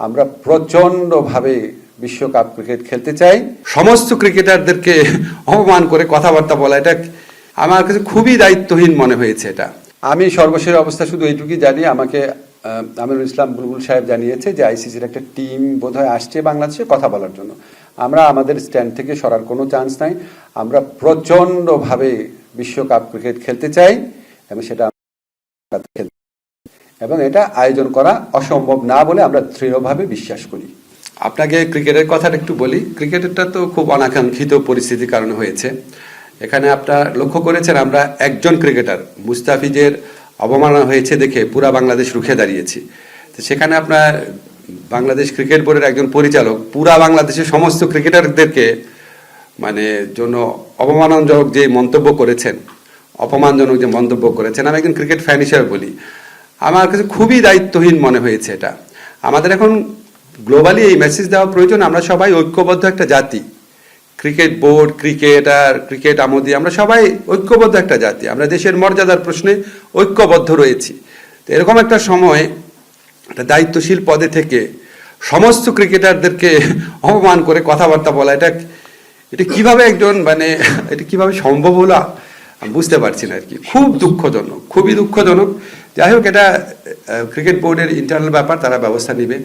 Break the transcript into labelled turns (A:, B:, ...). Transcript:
A: আমরা প্রচন্ডভাবে বিশ্বকাপ ক্রিকেট খেলতে চাই। সমস্ত ক্রিকেটারদেরকে অপমান করে কথাবার্তা বলা, এটা আমার কাছে খুবই দায়িত্বহীন মনে হয়েছে। এটা আমি সর্বশেষ অবস্থা শুধু এইটুকুই জানি, আমাকে আমিরুল ইসলাম বুলবুল সাহেব জানিয়েছে যে আইসিসির একটা টিম বোধহয় আসছে বাংলাদেশে কথা বলার জন্য। আমরা আমাদের স্ট্যান্ড থেকে সরার কোনো চান্স নাই। আমরা প্রচন্ডভাবে বিশ্বকাপ ক্রিকেট খেলতে চাই এবং সেটা এবং এটা আয়োজন করা অসম্ভব না বলে আমরা দৃঢ়ভাবে বিশ্বাস করি। আপনাকে ক্রিকেটের কথাটা একটু বলি। ক্রিকেটটা তো খুব অনাকাঙ্ক্ষিত পরিস্থিতির কারণে হয়েছে। এখানে আপনারা লক্ষ্য করেছেন, আমরা একজন ক্রিকেটার মুস্তাফিজের অবমাননা হয়েছে দেখে পুরা বাংলাদেশ রুখে দাঁড়িয়েছি। তো সেখানে আপনার বাংলাদেশ ক্রিকেট বোর্ডের একজন পরিচালক পুরা বাংলাদেশের সমস্ত ক্রিকেটারদেরকে মানে জন্য অপমানজনক যে মন্তব্য করেছেন, অপমানজনক যে মন্তব্য করেছেন, আমি একজন ক্রিকেট ফ্যান হিসেবে বলি, আমার কাছে খুবই দায়িত্বহীন মনে হয়েছে। এটা আমাদের এখন গ্লোবালি এই মেসেজ দেওয়া প্রয়োজন, আমরা সবাই ঐক্যবদ্ধ একটা জাতি। ক্রিকেট বোর্ড, ক্রিকেটার, ক্রিকেট আমোদী, আমরা সবাই ঐক্যবদ্ধ একটা জাতি। আমরা দেশের মর্যাদার প্রশ্নে ঐক্যবদ্ধ রয়েছি। তো এরকম একটা সময় একটা দায়িত্বশীল পদে থেকে সমস্ত ক্রিকেটারদেরকে অপমান করে কথাবার্তা বলা, এটা কিভাবে একজন মানে এটা কিভাবে সম্ভব হলো আমি বুঝতে পারছি না আর কি। খুব দুঃখজনক, খুবই দুঃখজনক। যাই হোক, এটা ক্রিকেট বোর্ডের ইন্টারনাল ব্যাপার, তারা ব্যবস্থা নেবে।